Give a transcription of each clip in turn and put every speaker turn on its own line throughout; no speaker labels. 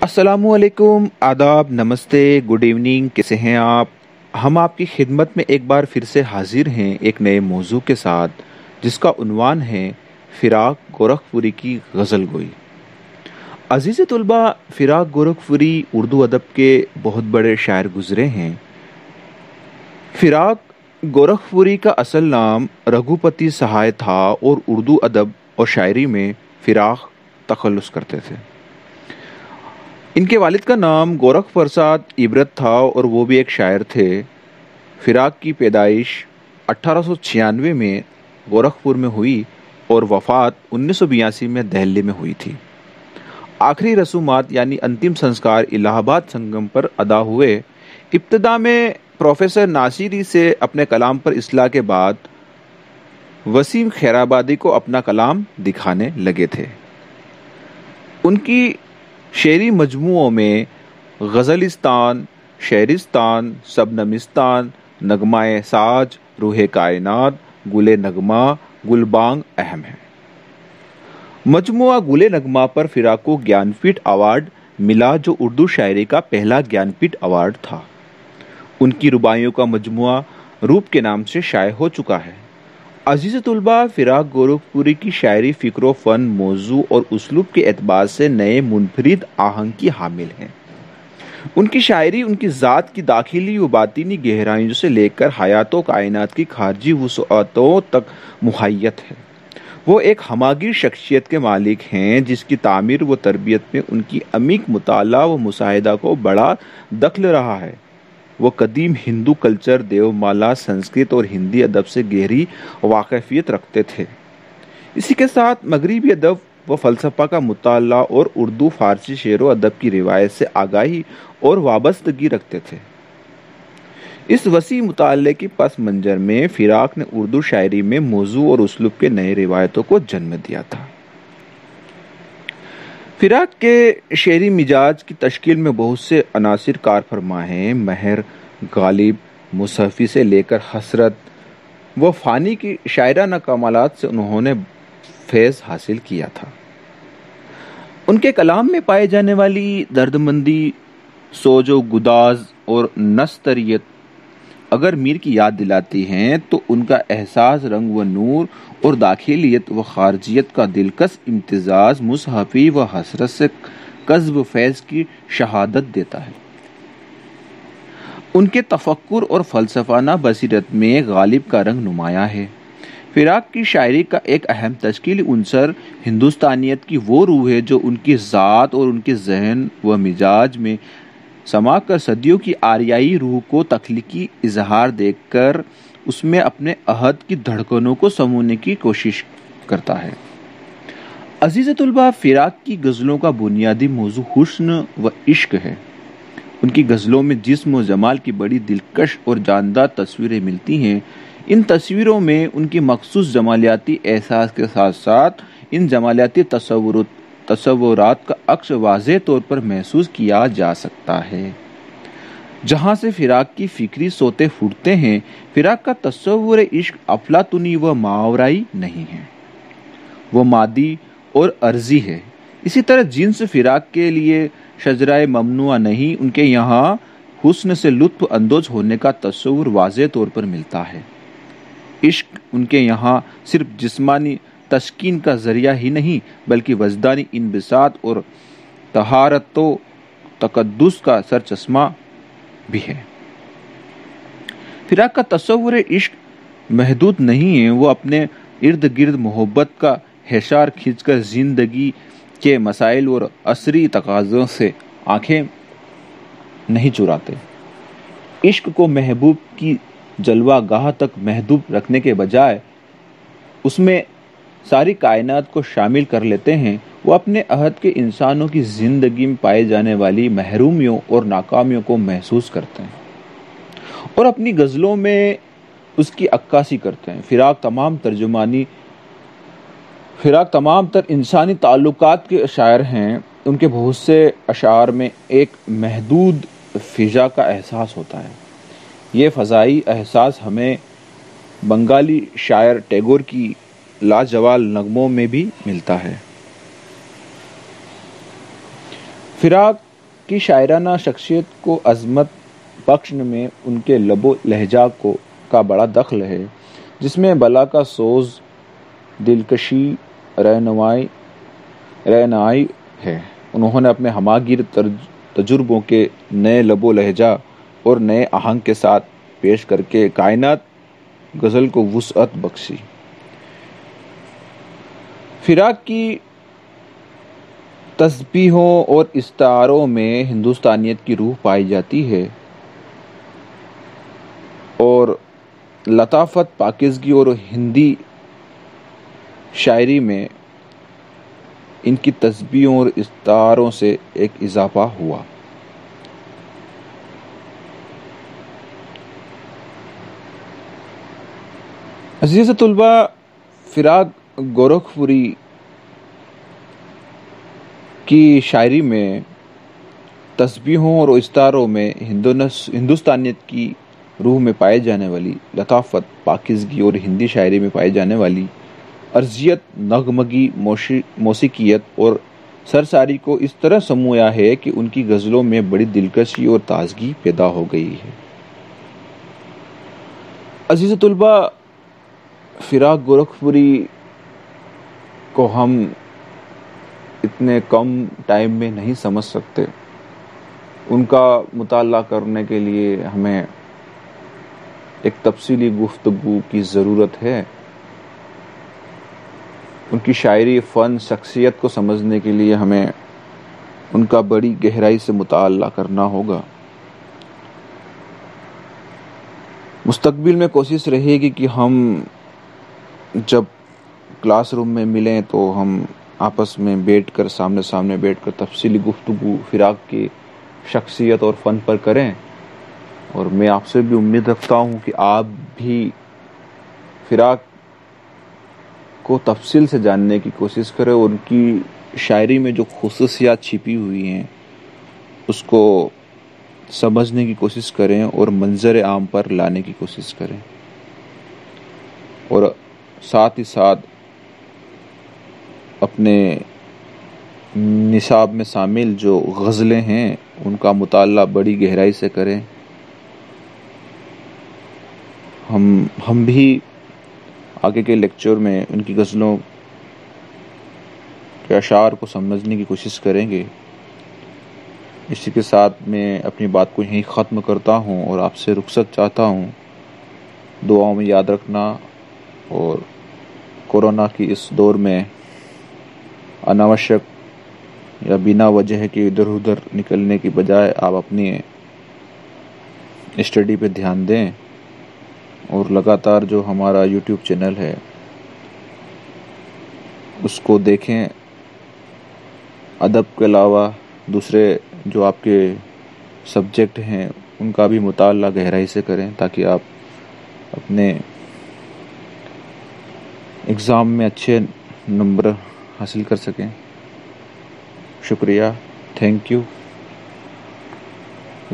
السلام علیکم، آداب، نمستے، گڈ ایوننگ، کیسے ہیں آپ؟ ہم آپ کی خدمت میں ایک بار پھر سے حاضر ہیں ایک نئے موضوع کے ساتھ، جس کا عنوان ہے فراق گورکھپوری کی غزل گوئی۔ عزیز طلباء، فراق گورکھپوری اردو ادب کے بہت بڑے شاعر گزرے ہیں۔ فراق گورکھپوری کا اصل نام رگھوپتی سہائے تھا اور اردو ادب اور شاعری میں فراق تخلص کرتے تھے۔ ان کے والد کا نام گورکھ پرساد عبرت تھا اور وہ بھی ایک شاعر تھے۔ فراق کی پیدائش 1896 میں گورکھپور میں ہوئی اور وفات 1982 میں دہلی میں ہوئی تھی۔ آخری رسومات یعنی انتم سنسکار الہ آباد سنگم پر ادا ہوئے۔ ابتدا میں پروفیسر ناصری سے اپنے کلام پر اصلاح کے بعد وسیم خیرآبادی کو اپنا کلام دکھانے لگے تھے۔ ان کی شعری مجموعوں میں غزلستان، شعرستان، شبنمستان، نغمہ ساز، روح کائنات، گل نغمہ، گل بانگ اہم ہیں۔ مجموعہ گل نغمہ پر فراق کو گیان پیٹھ ایوارڈ ملا، جو اردو شاعری کا پہلا گیان پیٹھ ایوارڈ تھا۔ ان کی رباعیوں کا مجموعہ روپ کے نام سے شائع ہو چکا ہے۔ عزیز طلباء، فراق گورکھپوری کی شاعری فکر و فن، موضوع اور اسلوب کے اعتبار سے نئے منفرد آہنگ کی حامل ہیں۔ ان کی شاعری ان کی ذات کی داخلی و باطنی گہرائیوں سے لے کر حیات و کائنات کی خارجی وسعتوں تک محیط ہے۔ وہ ایک ہمہ گیر شخصیت کے مالک ہیں، جس کی تعمیر و تربیت میں ان کی عمیق مطالعہ و مشاہدہ کو بڑا دخل رہا ہے۔ وہ قدیم ہندو کلچر، دیو مالا، سنسکرت اور ہندی ادب سے گہری واقفیت رکھتے تھے۔ اسی کے ساتھ مغربی ادب و فلسفہ کا مطالعہ اور اردو فارسی شعر و ادب کی روایت سے آگاہی اور وابستگی رکھتے تھے۔ اس وسیع مطالعے کے پس منظر میں فراق نے اردو شاعری میں موضوع اور اسلوب کے نئے روایتوں کو جنم دیا تھا۔ فراق کے شعری مزاج کی تشکیل میں بہت سے عناصر کار فرما ہیں۔ مہر، غالب، مصحفی سے لے کر حسرت و فانی کی شاعرانہ کمالات سے انہوں نے فیض حاصل کیا تھا۔ ان کے کلام میں پائے جانے والی دردمندی، سوج و گداز اور نستریت اگر میر کی یاد دلاتی ہیں تو ان کا احساس رنگ و نور اور داخلیت و خارجیت کا دلکش امتزاج مصحفی و حسرت سے کسب فیض کی شہادت دیتا ہے۔ ان کے تفکر اور فلسفانہ بصیرت میں غالب کا رنگ نمایاں ہے۔ فراق کی شاعری کا ایک اہم تشکیلی عنصر ہندوستانیت کی وہ روح ہے جو ان کی ذات اور ان کے ذہن و مزاج میں سما کر صدیوں کی آریائی روح کو تخلیقی اظہار دے کر اس میں اپنے عہد کی دھڑکنوں کو سمونے کی کوشش کرتا ہے۔ عزیز طلباء، فراق کی غزلوں کا بنیادی موضوع حسن و عشق ہے۔ ان کی غزلوں میں جسم و جمال کی بڑی دلکش اور جاندار تصویریں ملتی ہیں۔ ان تصویروں میں ان کی مخصوص جمالیاتی احساس کے ساتھ ساتھ ان جمالیاتی تصورات کا عکس واضح طور پر محسوس کیا جا سکتا ہے۔ جہاں سے فراق کی فکری سوتے پھوٹتے ہیں، فراق کا تصور عشق افلاطونی و ماورائی نہیں ہے، وہ مادی اور عرضی ہے۔ اسی طرح جنس فراق کے لیے شجرہ ممنوعہ نہیں، ان کے یہاں حسن سے لطف اندوز ہونے کا تصور واضح طور پر ملتا ہے۔ عشق ان کے یہاں صرف جسمانی تسکین کا ذریعہ ہی نہیں بلکہ وجدانی انبساط اور طہارت و تقدس کا سرچشمہ بھی ہے۔ فراق کا تصور عشق محدود نہیں ہے، وہ اپنے ارد گرد محبت کا حصار کھینچ کر زندگی کے مسائل اور عصری تقاضوں سے آنکھیں نہیں چراتے۔ عشق کو محبوب کی جلوہ گاہ تک محدود رکھنے کے بجائے اس میں ساری کائنات کو شامل کر لیتے ہیں۔ وہ اپنے عہد کے انسانوں کی زندگی میں پائے جانے والی محرومیوں اور ناکامیوں کو محسوس کرتے ہیں اور اپنی غزلوں میں اس کی عکاسی کرتے ہیں۔ فراق تمام تر انسانی تعلقات کے شاعر ہیں۔ ان کے بہت سے اشعار میں ایک محدود فضا کا احساس ہوتا ہے۔ یہ فضائی احساس ہمیں بنگالی شاعر ٹیگور کی لاجواب نغموں میں بھی ملتا ہے۔ فراق کی شاعرانہ شخصیت کو عظمت بخشنے میں ان کے لب و لہجہ کا بڑا دخل ہے، جس میں بلا کا سوز، دلکشی، رعنائی ہے۔ انہوں نے اپنے ہماگیر تجربوں کے نئے لب و لہجہ اور نئے آہنگ کے ساتھ پیش کر کے کائنات غزل کو وسعت بخشی۔ فراق کی تسبیحوں اور استعاروں میں ہندوستانیت کی روح پائی جاتی ہے، اور لطافت، پاکیزگی اور ہندی شاعری میں ان کی تسبیحوں اور استعاروں سے ایک اضافہ ہوا۔ عزیز طلبہ، فراق گورکھپوری کی شاعری میں تسبیحوں اور استعاروں میں ہندوستانیت کی روح میں پائے جانے والی لطافت، پاکیزگی اور ہندی شاعری میں پائی جانے والی عرضیت، نغمگی، موسیقیت اور سرساری کو اس طرح سمویا ہے کہ ان کی غزلوں میں بڑی دلکشی اور تازگی پیدا ہو گئی ہے۔ عزیز طلبہ، فراق گورکھپوری کو ہم اتنے کم ٹائم میں نہیں سمجھ سکتے۔ ان کا مطالعہ کرنے کے لیے ہمیں ایک تفصیلی گفتگو کی ضرورت ہے۔ ان کی شاعری، فن، شخصیت کو سمجھنے کے لیے ہمیں ان کا بڑی گہرائی سے مطالعہ کرنا ہوگا۔ مستقبل میں کوشش رہے گی کہ ہم جب کلاس روم میں ملیں تو ہم آپس میں بیٹھ کر، سامنے سامنے بیٹھ کر تفصیلی گفتگو فراق کی شخصیت اور فن پر کریں، اور میں آپ سے بھی امید رکھتا ہوں کہ آپ بھی فراق کو تفصیل سے جاننے کی کوشش کریں، اور ان کی شاعری میں جو خصوصیات چھپی ہوئی ہیں اس کو سمجھنے کی کوشش کریں اور منظر عام پر لانے کی کوشش کریں، اور ساتھ ہی ساتھ اپنے نصاب میں شامل جو غزلیں ہیں ان کا مطالعہ بڑی گہرائی سے کریں۔ ہم بھی آگے کے لیکچر میں ان کی غزلوں کے اشعار کو سمجھنے کی کوشش کریں گے۔ اسی کے ساتھ میں اپنی بات کو یہیں ختم کرتا ہوں اور آپ سے رخصت چاہتا ہوں۔ دعاؤں میں یاد رکھنا، اور کورونا کی اس دور میں اناوشک یا بنا وجہ کے ادھر ادھر نکلنے کی بجائے آپ اپنی اسٹڈی پہ دھیان دیں، اور لگاتار جو ہمارا یوٹیوب چینل ہے اس کو دیکھیں۔ ادب کے علاوہ دوسرے جو آپ کے سبجیکٹ ہیں ان کا بھی مطالعہ گہرائی سے کریں، تاکہ آپ اپنے ایگزام میں اچھے نمبر حاصل کر سکیں۔ شکریہ، تھینک یو،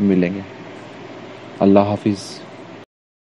ملیں گے، اللہ حافظ۔